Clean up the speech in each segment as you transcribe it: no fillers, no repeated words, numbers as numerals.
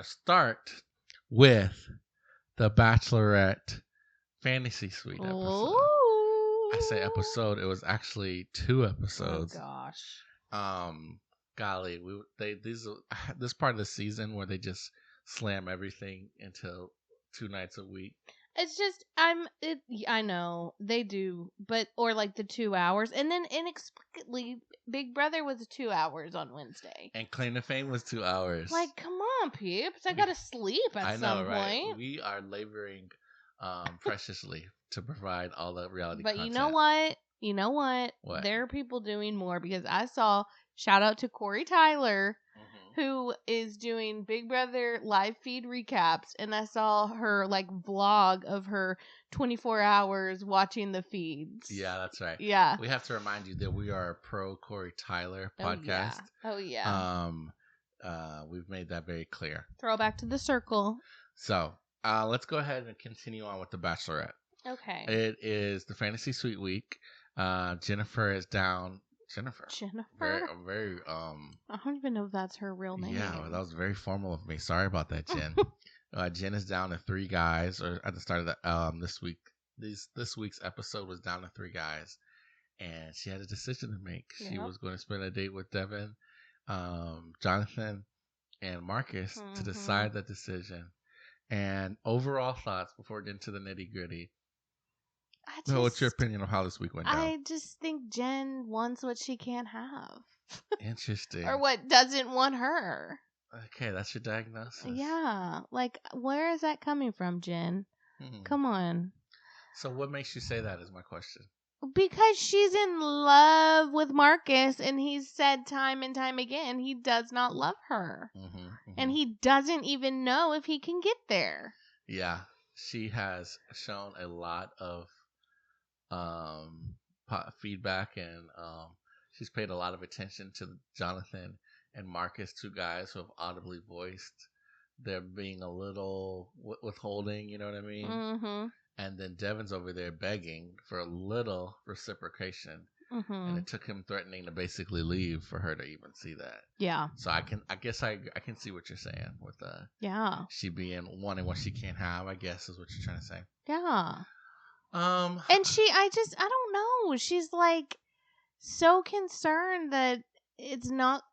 to start with the Bachelorette Fantasy Suite episode. Ooh. I say episode. It was actually 2 episodes. Oh gosh. Golly, this part of the season where they just slam everything into 2 nights a week. It's just I know they do, but or like the 2 hours, and then inexplicably Big Brother was 2 hours on Wednesday, and Claim to Fame was 2 hours. Like, come on, peeps! I gotta sleep at some point. We are laboring preciously to provide all the reality but content. You know what? What? There are people doing more because I saw shout out to Corey Tyler. Who is doing Big Brother live feed recaps, and I saw her like vlog of her 24 hours watching the feeds. Yeah, that's right. Yeah. We have to remind you that we are a pro Corey Tyler podcast. Oh yeah. We've made that very clear. Throwback to the circle. So, let's go ahead and continue on with The Bachelorette. Okay. It is the Fantasy Suite week. Jennifer is down. Jennifer. Very. I don't even know if that's her real name. Yeah, that was very formal of me. Sorry about that, Jen. Jen is down to 3 guys, or at the start of the this week. This week's episode was down to 3 guys, and she had a decision to make. Yep. She was going to spend a date with Devin, Jonathon, and Marcus to decide that decision. And overall thoughts before we get into the nitty gritty. What's your opinion of how this week went down? I just think Jen wants what she can't have. Interesting. Or what doesn't want her. Okay, that's your diagnosis. Yeah. Like, where is that coming from, Jen? Come on. So what makes you say that is my question. Because she's in love with Marcus, and he's said time and time again he does not love her. And he doesn't even know if he can get there. Yeah. She has shown a lot of feedback, and she's paid a lot of attention to Jonathon and Marcus, 2 guys who have audibly voiced they're being a little withholding, you know what I mean? And then Devin's over there begging for a little reciprocation, and it took him threatening to basically leave for her to even see that. Yeah. So I can see what you're saying with she being wanting what she can't have, I guess is what you're trying to say. Yeah. And I don't know. She's like so concerned that it's not.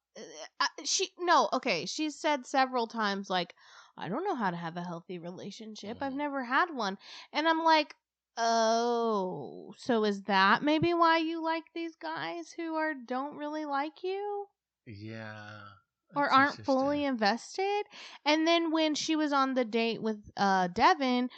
She's said several times like, I don't know how to have a healthy relationship. I've never had one, and I'm like, oh, so is that maybe why you like these guys who don't really like you? Yeah. Or aren't fully invested? And then when she was on the date with Devin,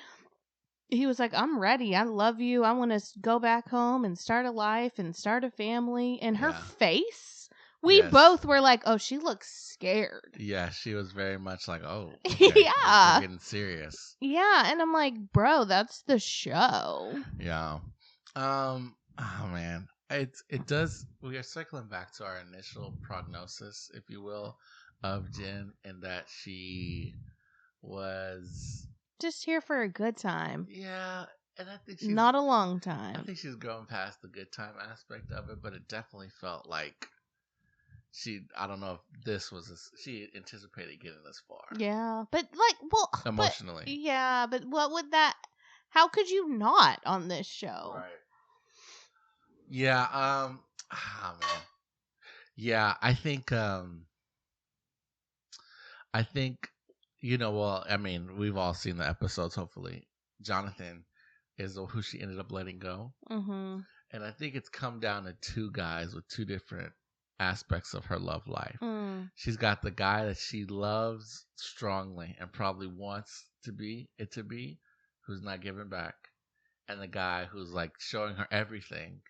he was like, I'm ready. I love you. I want to go back home and start a life and start a family. And her face, we both were like, oh, she looks scared. Yeah, she was very much like, oh, okay, we're getting serious. Yeah, and I'm like, bro, that's the show. Yeah. Oh, man. It does. We are circling back to our initial prognosis, if you will, of Jenn, in that she was just here for a good time. Yeah, and I think not a long time. I think she's grown past the good time aspect of it, but it definitely felt like I don't know if this was she anticipated getting this far. Yeah, but emotionally. But what would that? How could you not on this show? Right. Yeah. Man. Yeah, I think. Well, I mean, we've all seen the episodes, hopefully. Jonathon is who she ended up letting go. And I think it's come down to 2 guys with 2 different aspects of her love life. She's got the guy that she loves strongly and probably wants to be, who's not giving back. And the guy who's like showing her everything,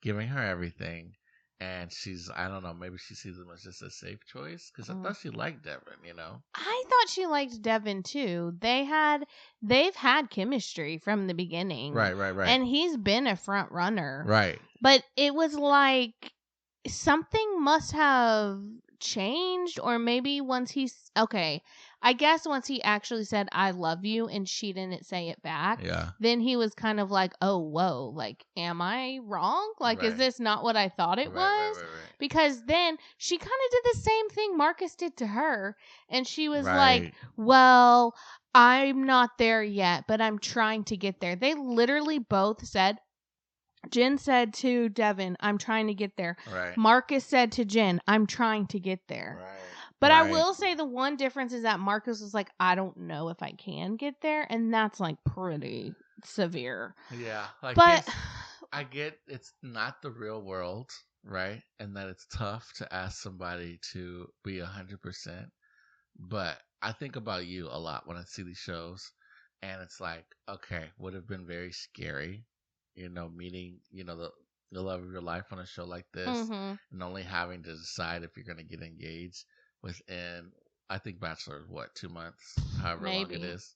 giving her everything. And I don't know, maybe she sees him as just a safe choice. Because I thought she liked Devin, I thought she liked Devin too. They've had chemistry from the beginning. Right. And he's been a front runner. Right. But it was like something must have changed, or maybe once I guess once he actually said I love you and she didn't say it back, then he was kind of like, oh, whoa, like, am I wrong? Like, is this not what I thought it was? Right. Because then she kind of did the same thing Marcus did to her, and she was like, well, I'm not there yet, but I'm trying to get there. They literally both said, Jenn said to Devin, I'm trying to get there. Right. Marcus said to Jenn, I'm trying to get there. Right. But I will say the one difference is that Marcus was like, I don't know if I can get there. And that's like pretty severe. Yeah. But I get it's not the real world, right? And that it's tough to ask somebody to be 100%. But I think about you a lot when I see these shows. And it's like, okay, would have been very scary. Meeting, the love of your life on a show like this, and only having to decide if you're going to get engaged within, I think Bachelor is 2 months, however long it is.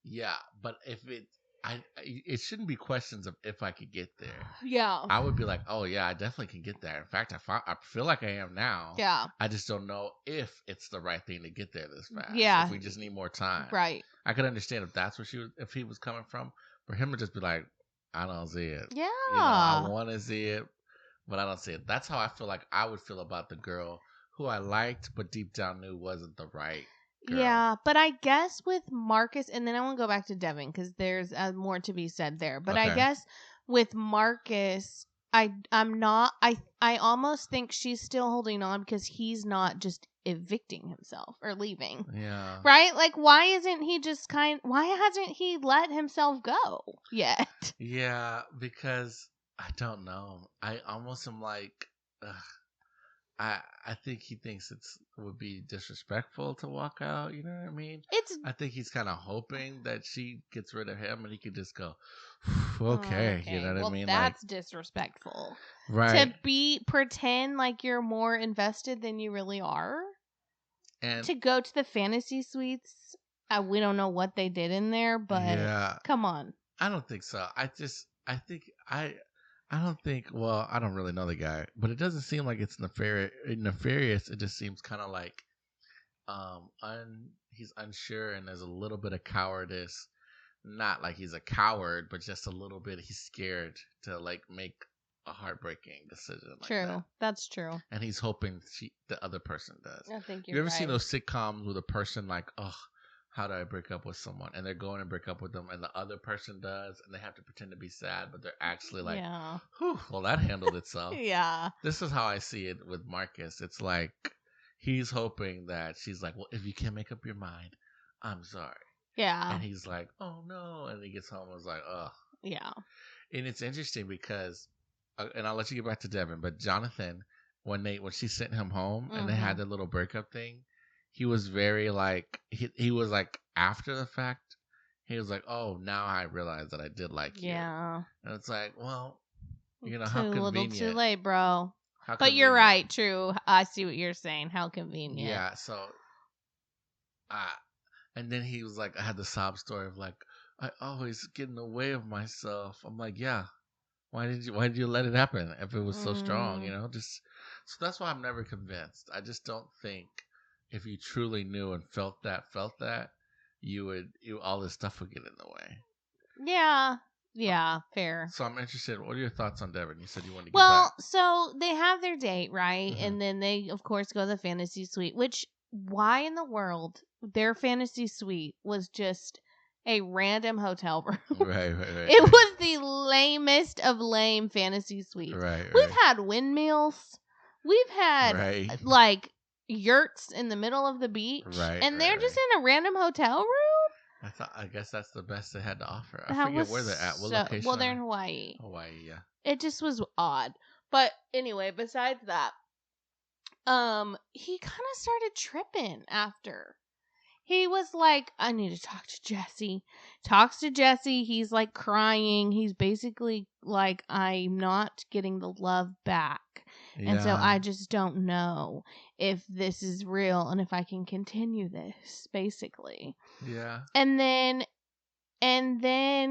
Yeah, but if it shouldn't be questions of if I could get there. Yeah, I would be like, oh yeah, I definitely can get there. In fact, I feel like I am now. Yeah, I just don't know if it's the right thing to get there this fast. Yeah, if we just need more time. Right. I could understand if that's if he was coming from. For him to just be like, I don't see it. Yeah. I want to see it, but I don't see it. That's how I feel like I would feel about the girl who I liked, but deep down knew wasn't the right girl. Yeah, but I guess with Marcus, and then I want to go back to Devin because there's more to be said there. But I guess with Marcus, I almost think she's still holding on because he's not just evicting himself or leaving. Yeah. Right? Like, why hasn't he let himself go yet? Yeah, because I don't know. I almost am like, I think he thinks it would be disrespectful to walk out. You know what I mean? I think he's kind of hoping that she gets rid of him and he could just go, okay. You know what I mean? That's disrespectful. Right. To pretend like you're more invested than you really are. And to go to the fantasy suites. We don't know what they did in there, but come on. I don't think so. I don't think, well, I don't really know the guy, but it doesn't seem like it's nefarious. It just seems kind of like he's unsure and there's a little bit of cowardice. Not like he's a coward, but just a little bit he's scared to like make a heartbreaking decision like that. That's true. And he's hoping the other person does. I think you're right. You ever seen those sitcoms with a person like, oh, how do I break up with someone? And they're going to break up with them, and the other person does, and they have to pretend to be sad, but they're actually like, whew, well, that handled itself. Yeah. This is how I see it with Marcus. It's like he's hoping that she's like, well, if you can't make up your mind, I'm sorry. Yeah. And he's like, oh, no. And he gets home and was like, ugh. Yeah. And it's interesting because, and I'll let you get back to Devin, but Jonathon, when she sent him home and they had the little breakup thing, he was very like, he was like, after the fact, he was like, oh, now I realize that I did like you. Yeah. And it's like, well, how convenient. Too little too late, bro. But you're right, true. I see what you're saying. How convenient. Yeah, so, and then he was like, I had the sob story of like, I always get in the way of myself. I'm like, yeah. Why did you let it happen if it was so strong, so that's why I'm never convinced. I just don't think if you truly knew and felt that, all this stuff would get in the way. Yeah. Yeah, fair. So I'm interested. What are your thoughts on Devin? You said you wanted to get back. Well, so they have their date, right? Mm-hmm. And then they, of course, go to the fantasy suite, which why in the world their fantasy suite was just a random hotel room. Right. It was the lamest of lame fantasy suites. Right. We've had windmills. We've had like yurts in the middle of the beach. Right. And they're just in a random hotel room. I guess that's the best they had to offer. I forget where they're at. What location? Well, they're in Hawaii. Hawaii, yeah. It just was odd. But anyway, besides that, he kind of started tripping after. He was like, I need to talk to Jesse. Talks to Jesse. He's like crying. He's basically like, I'm not getting the love back. Yeah. And so I just don't know if this is real and if I can continue this, basically. Yeah. And then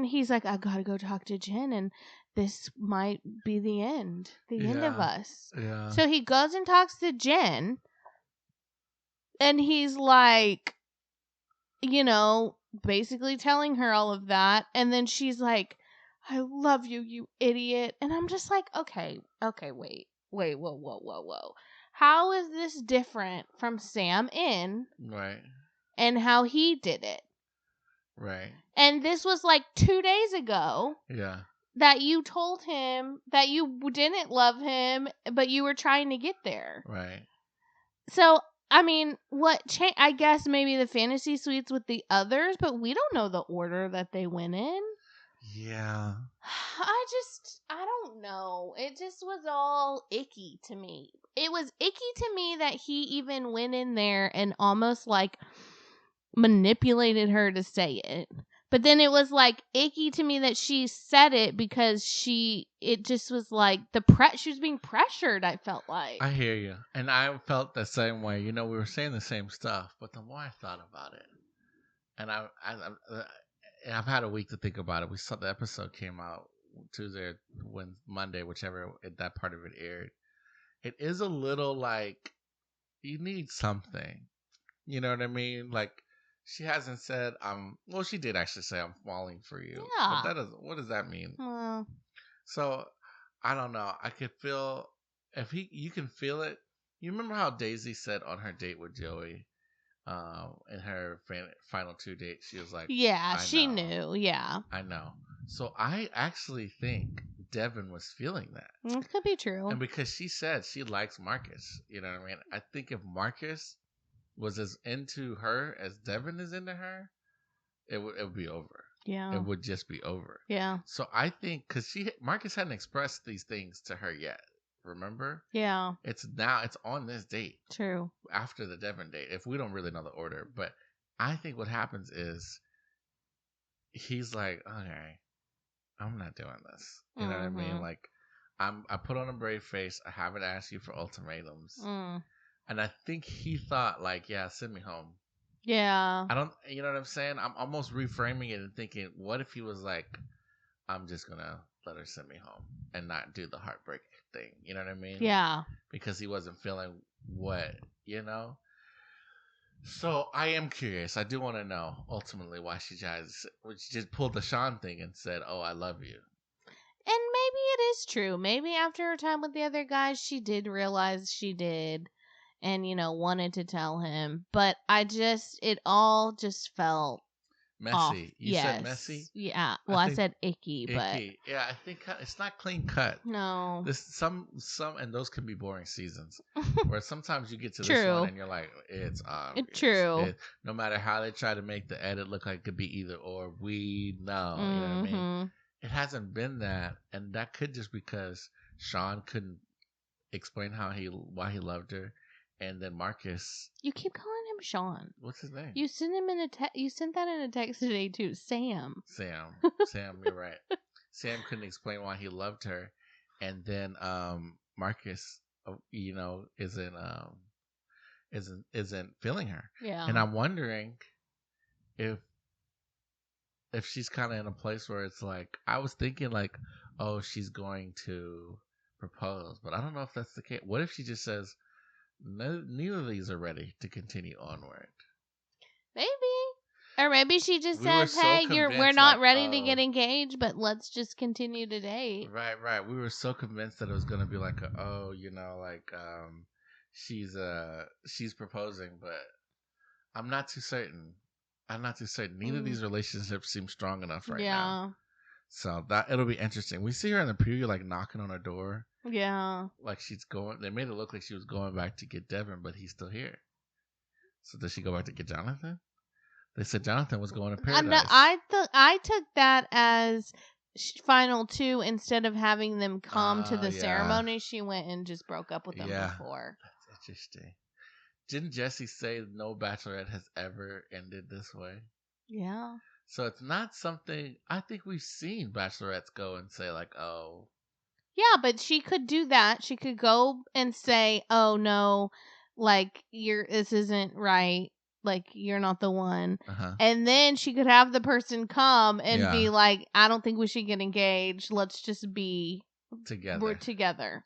he's like, I gotta go talk to Jenn and this might be the end of us. Yeah. So he goes and talks to Jenn. And he's like, basically telling her all of that. And then she's like, I love you, you idiot. And I'm just like, okay, wait, whoa. How is this different from Sam in? Right. And how he did it? Right. And this was like 2 days ago. Yeah. That you told him that you didn't love him, but you were trying to get there. Right. So, I mean, I guess maybe the fantasy suites with the others, but we don't know the order that they went in. Yeah. I don't know. It just was all icky to me. It was icky to me that he even went in there and almost like manipulated her to say it. But then it was like icky to me that she said it because it just was like she was being pressured, I felt like. I hear you. And I felt the same way. We were saying the same stuff, but the more I thought about it, and I've had a week to think about it. We saw the episode came out Tuesday, Monday, whichever that part of it aired. It is a little like you need something. You know what I mean? Like she hasn't said well, she did actually say I'm falling for you. Yeah. But what does that mean? So I don't know. I could feel you can feel it. You remember how Daisy said on her date with Joey, in her final 2 dates, she was like, yeah, she knew. Yeah. I know. So I actually think Devin was feeling that. It could be true. And because she said she likes Marcus, you know what I mean? I think if Marcus was as into her as Devin is into her, it would be over. Yeah. It would just be over. Yeah. So I think because Marcus hadn't expressed these things to her yet. Remember? Yeah. It's on this date. True. After the Devin date, if we don't really know the order, but I think what happens is he's like, okay, I'm not doing this. You know what I mean? Like, I put on a brave face. I haven't asked you for ultimatums. And I think he thought like, yeah, send me home. Yeah. I don't, you know what I'm saying? I'm almost reframing it and thinking, what if he was like, I'm just going to let her send me home and not do the heartbreak thing. You know what I mean? Yeah. Because he wasn't feeling what, So I am curious. I do want to know ultimately why she just pulled the Sean thing and said, oh, I love you. And maybe it is true. Maybe after her time with the other guys, she did realize she did and, wanted to tell him. But it all just felt messy. Off. You said messy? Yeah. Well, I said icky, but yeah, I think it's not clean cut. No. This some and those can be boring seasons where sometimes you get to True. this one and you're like, it's obvious. True. No matter how they try to make the edit look like it could be either or, we know. You know what I mean? It hasn't been that, and that could just because Sean couldn't explain why he loved her. And then Marcus. You keep calling him Sean. What's his name? You sent him you sent that in a text today too. Sam, you're right. Sam couldn't explain why he loved her, and then Marcus, isn't feeling her. Yeah. And I'm wondering if she's kind of in a place where it's like I was thinking like, oh, she's going to propose, but I don't know if that's the case. What if she just says, neither of these are ready to continue onward? Maybe. Or maybe she just says, hey, we're not ready to get engaged, but let's just continue to date. Right. We were so convinced that it was going to be like, she's proposing, but I'm not too certain. Neither of these relationships seem strong enough right now. So it'll be interesting. We see her in the preview, like knocking on her door. Yeah. Like she's going. They made it look like she was going back to get Devin, but he's still here. So does she go back to get Jonathon? They said Jonathon was going to paradise. I took that as final 2 instead of having them come to the ceremony. She went and just broke up with them before. That's interesting. Didn't Jesse say no Bachelorette has ever ended this way? Yeah. So it's not something. I think we've seen Bachelorettes go and say like, oh. Yeah, but she could do that. She could go and say, oh no, like this isn't right. Like you're not the one. And then she could have the person come and be like, I don't think we should get engaged. Let's just be together. We're together.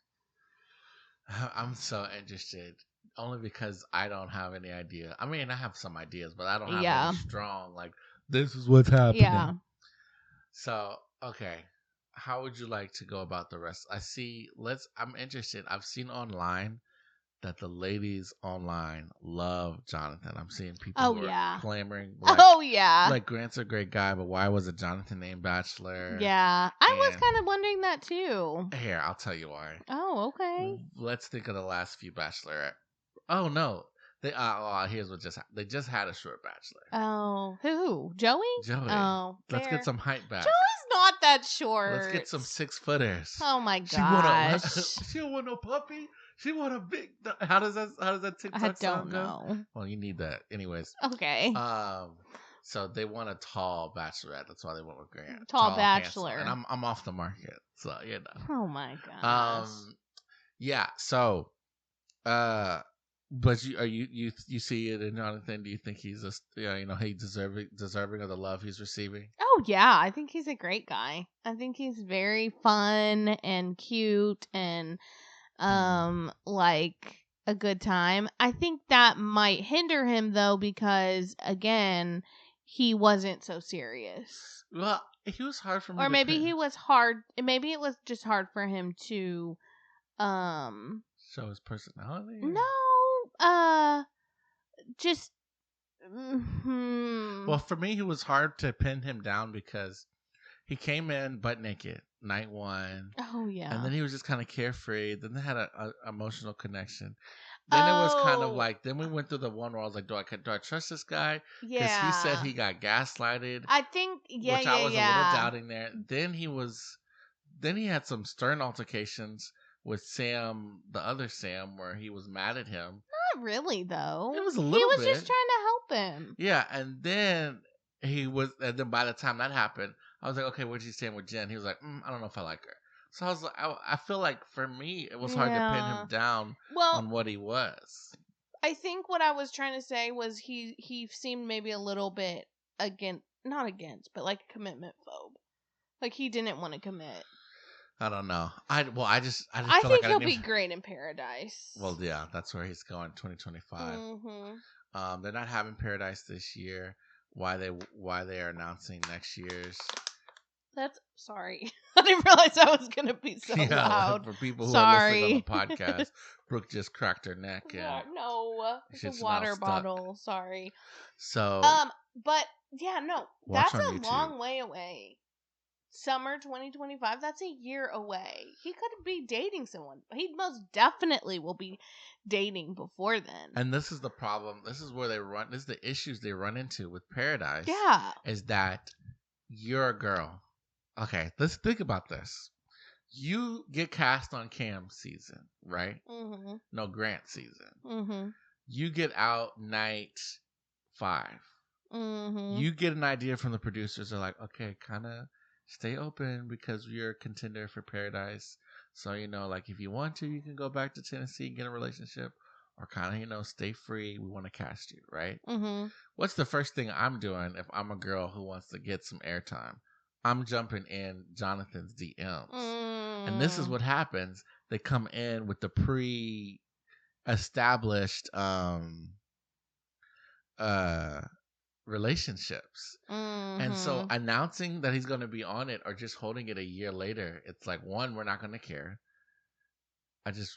I'm so interested. Only because I don't have any idea. I mean, I have some ideas, but I don't have any strong, like, this is what's happening. Yeah. So, okay. How would you like to go about the rest? I'm interested. I've seen online that the ladies online love Jonathon. I'm seeing people who are clamoring. Like, Grant's a great guy, but why was it Jonathon named Bachelor? Yeah. I was kind of wondering that too. Here, I'll tell you why. Oh, okay. Let's think of the last few Bachelorette. Oh, no. Here's what just happened. They just had a short Bachelor. Oh, who? Joey? Oh, let's get some height back. Joey's not that short. Let's get some 6-footers. Oh my gosh. She don't want no puppy. She want a big. How does that TikTok song go? I don't know. Well, you need that, anyways. Okay. So they want a tall Bachelorette. That's why they went with Grant. Tall Bachelor. Handsome. And I'm off the market, so you know. Oh my gosh. Yeah. So, but you see it in Jonathon? Do you think he's he's deserving of the love he's receiving? Oh yeah, I think he's a great guy. I think he's very fun and cute and like a good time. I think that might hinder him though because again, he wasn't so serious. Well, he was hard for me. Or maybe he was hard. Maybe it was just hard for him to show his personality. No. Just Well, for me, it was hard to pin him down because he came in butt naked night one. Oh yeah. And then he was just kind of carefree. Then they had a emotional connection. Then it was kind of like. Then we went through the one where I was like, do I trust this guy? Yeah. Because he said he got gaslighted. I think which I was a little doubting there. Then he had some stern altercations with Sam, the other Sam, where he was mad at him. Not really, though. It was a little bit. He was just trying to help him. Yeah, and then by the time that happened, I was like, okay, what's he saying with Jenn? He was like, I don't know if I like her. So I was like, I feel like for me, it was hard to pin him down on what he was. I think what I was trying to say was he seemed maybe a little bit not against, but like a commitment phobe. Like he didn't want to commit. I don't know. I think he'll be great in Paradise. Well, yeah, that's where he's going, 2025. Mm-hmm. They're not having Paradise this year. Why they are announcing next year's? That's sorry. I didn't realize that was gonna be so loud. For people who are listening on the podcast, Brooke just cracked her neck. No, it's a water bottle. Sorry. So, but yeah, no, that's a long way away. Summer 2025, that's a year away. He could be dating someone. He most definitely will be dating before then. And this is the problem. This is where this is the issues they run into with Paradise. Yeah. Is that you're a girl. Okay, let's think about this. You get cast on Cam's season, right? Mm-hmm. No, Grant's season. Mm-hmm. You get out night 5. Mm-hmm. You get an idea from the producers. They're like, okay, kind of stay open because you're a contender for Paradise. So, like if you want to, you can go back to Tennessee and get a relationship, or kind of, stay free. We want to cast you, right? Mm-hmm. What's the first thing I'm doing if I'm a girl who wants to get some airtime? I'm jumping in Jonathon's DMs. And this is what happens. They come in with the pre-established relationships. Mm-hmm. And so announcing that he's going to be on it or just holding it a year later, it's like, one, we're not going to care.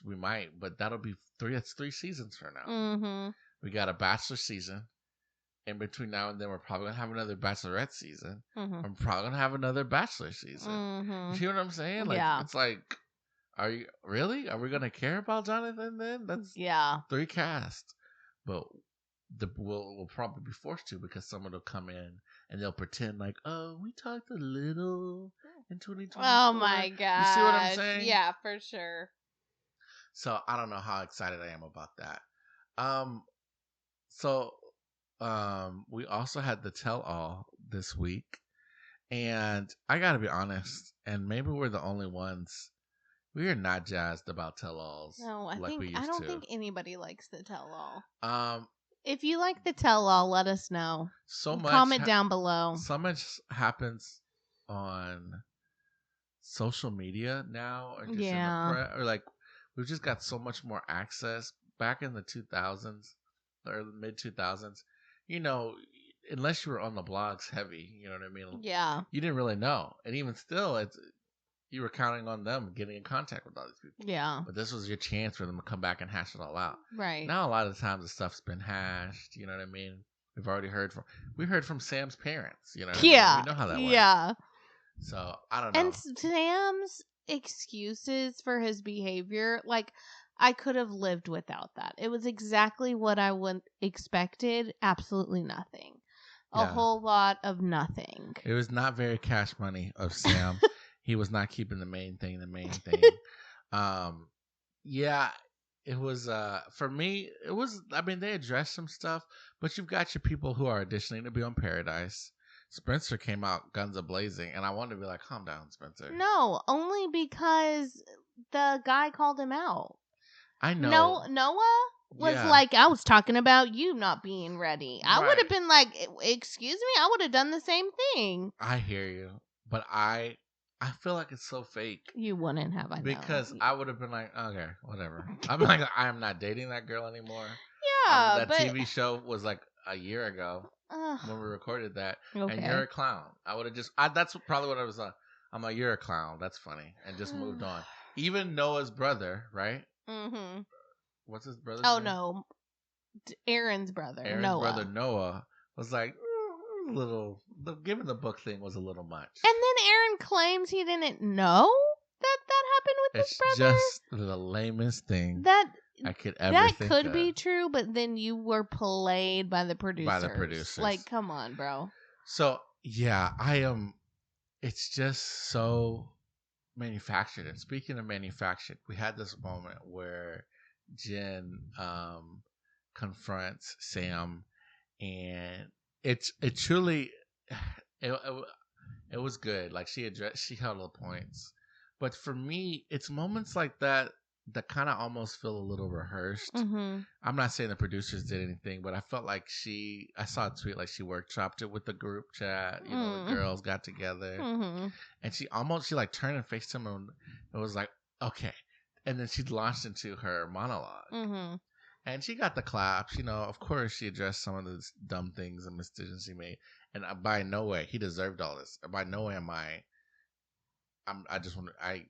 We might, but that'll be 3. That's 3 seasons from now. Mm-hmm. We got a Bachelor season. In between now and then, we're probably going to have another Bachelorette season. Mm-hmm. I'm probably going to have another Bachelor season. Mm-hmm. You see what I'm saying? Like, it's like, are you really? Are we going to care about Jonathon then? That's 3 casts. But we'll probably be forced to, because someone will come in and they'll pretend like, oh, we talked a little in 2024. Oh my god! You see what I'm saying? Yeah, for sure. So I don't know how excited I am about that. We also had the tell-all this week, and I gotta be honest, and maybe we're the only ones. We are not jazzed about tell-alls. No, I don't think anybody likes the tell-all. If you like the tell-all, let us know. Comment down below. So much happens on social media now, or just in the press, or like we've just got so much more access. back in the 2000s or the mid 2000s, you know, unless you were on the blogs heavy, you know what I mean? Yeah. You didn't really know. And even still, you were counting on them getting in contact with all these people. Yeah. But this was your chance for them to come back and hash it all out. Right. Now, a lot of the times, the stuff's been hashed. You know what I mean? We heard from Sam's parents. You know what I mean? We know how that went. Yeah. So, I don't know. And Sam's excuses for his behavior, like, I could have lived without that. It was exactly what I expected. Absolutely nothing. A whole lot of nothing. It was not very cash money of Sam. He was not keeping the main thing. Yeah, it was, for me, it was, I mean, they addressed some stuff, but you've got your people who are auditioning to be on Paradise. Spencer came out guns a-blazing, and I wanted to be like, calm down, Spencer. No, only because the guy called him out. I know. Noah was like, I was talking about you not being ready. I would have been like, excuse me? I would have done the same thing. I hear you, but I feel like it's so fake. You wouldn't have, I know. Because I would have been like, okay, whatever. I'm like, I am not dating that girl anymore. Yeah, that TV show was like a year ago when we recorded that. Okay. And you're a clown. I would have just, that's probably what I was like. I'm like, you're a clown. That's funny. And just moved on. Even Noah's brother, right? Mm-hmm. What's his brother's name? No. Aaron's brother, Aaron's Noah. brother, Noah, was like, given the book thing was a little much. And then Aaron claims he didn't know that happened with his brother. It's just the lamest thing I could ever think of. That could be true, but then you were played by the producers. Like, come on, bro. So, yeah, it's just so manufactured. And speaking of manufactured, we had this moment where Jenn confronts Sam, and it truly it was good. Like, she held all the points. But for me, it's moments like that kind of almost feel a little rehearsed. Mm-hmm. I'm not saying the producers did anything, but I felt like I saw a tweet like she workshopped it with the group chat. You know, the girls got together, and she like turned and faced him, and it was like, okay. And then she launched into her monologue. And she got the claps. You know, of course, she addressed some of the dumb things and mistakes she made. And by no way, he deserved all this. By no way am I just want to,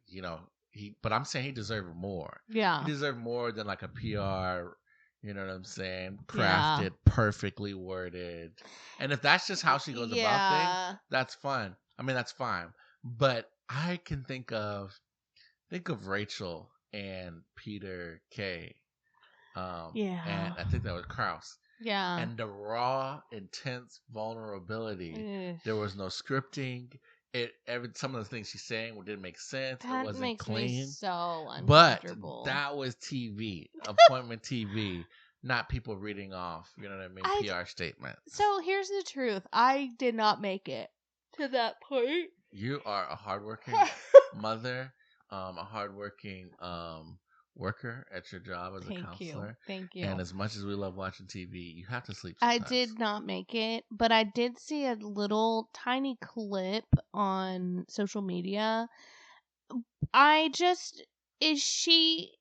but I'm saying he deserved more. Yeah. He deserved more than like a PR, you know what I'm saying? Crafted, perfectly worded. And if that's just how she goes about things, that's fun. I mean, that's fine. But I can think of Rachel and Peter K. And I think that was Krause. Yeah. And the raw, intense vulnerability. There was no scripting. Some of the things she's saying didn't make sense. It wasn't makes clean. Me so uncomfortable. But that was TV, appointment TV, not people reading off. You know what I mean? PR statements. So here's the truth: I did not make it to that point. You are a hardworking mother, a hardworking worker at your job as a counselor. Thank you. And as much as we love watching TV, you have to sleep sometimes. I did not make it, but I did see a little tiny clip on social media. Is she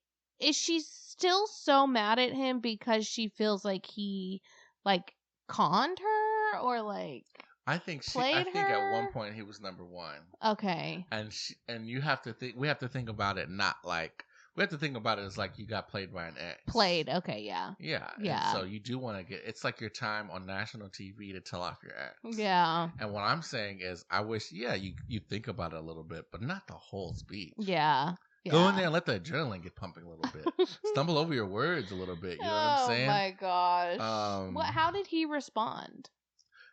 still so mad at him because she feels like he like conned her or like I think at one point he was number one. Okay. And you have to think, we have to think about it not like, we have to think about it as like you got played by an ex. Played, okay, yeah. Yeah. And so you do want to it's like your time on national TV to tell off your ex. Yeah. And what I'm saying is, I wish, you think about it a little bit, but not the whole speech. Yeah. Go in there and let the adrenaline get pumping a little bit. Stumble over your words a little bit. You know what I'm saying? Oh my gosh. How did he respond?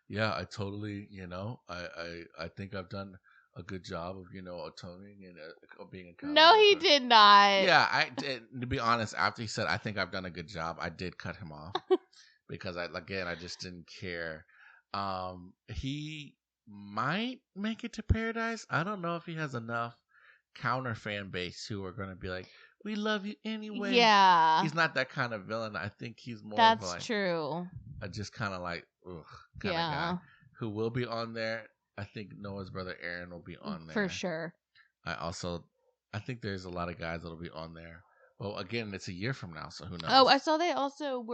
Yeah, I totally, I think I've done a good job of, atoning and of being accountable. No, he did not. Yeah, I did. To be honest, after he said, I think I've done a good job, I did cut him off because I just didn't care. He might make it to Paradise. I don't know if he has enough counter fan base who are going to be like, we love you anyway. Yeah. He's not that kind of villain. I think he's more of like, true. Just kind of like, ugh, kind of guy who will be on there. I think Noah's brother Aaron will be on there. For sure. I think there's a lot of guys that'll be on there. Well, again, it's a year from now, so who knows? Oh, I saw they also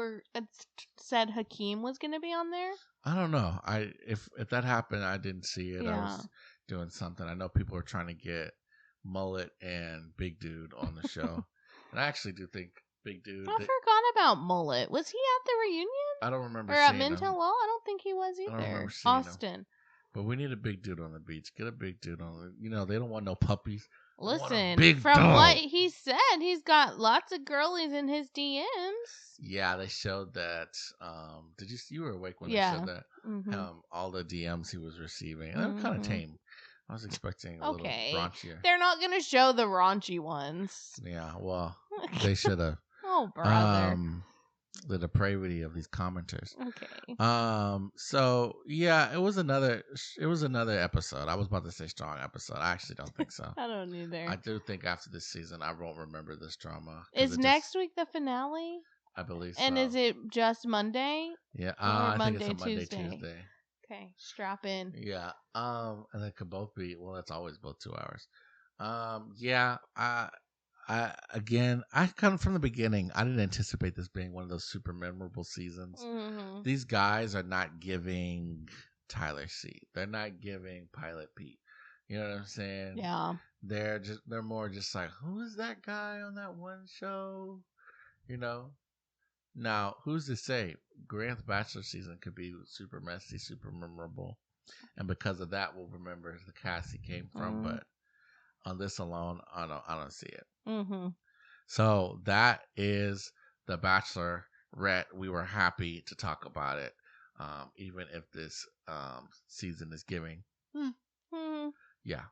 said Hakeem was going to be on there. I don't know. If that happened, I didn't see it. Yeah. I was doing something. I know people are trying to get Mullet and Big Dude on the show, and I actually do think Big Dude. I forgot about Mullet. Was he at the reunion? I don't remember. Or at Mintel Law? I don't think he was either. I don't remember seeing Austin. Him. But we need a big dude on the beach. Get a big dude on the. They don't want no puppies. Listen, from dog. What he said, he's got lots of girlies in his DMs. Yeah, they showed that. Did you were awake when they showed that? Mm-hmm. All the DMs he was receiving. And they were kind of tame. I was expecting a little raunchier. They're not going to show the raunchy ones. Yeah, well, they should have. Oh, brother. The depravity of these commenters. Okay. So yeah, it was another episode. I was about to say strong episode. I actually don't think so. I don't either. I do think after this season, I won't remember this drama. Is next week the finale? I believe so. And is it just Monday? Yeah, I think it's a Monday, Tuesday. Okay, strap in. Yeah. And it could both be. Well, it's always both 2 hours. Yeah. I kind of from the beginning, I didn't anticipate this being one of those super memorable seasons. Mm-hmm. These guys are not giving Tyler C. They're not giving Pilot Pete. You know what I'm saying? Yeah. They're more just like, who is that guy on that one show? Now, who's to say Grant's Bachelor season could be super messy, super memorable, and because of that, we'll remember the cast he came from. But on this alone, I don't see it. Mm-hmm. So that is The Bachelorette. We were happy to talk about it, even if this season is giving. Mm-hmm. Yeah.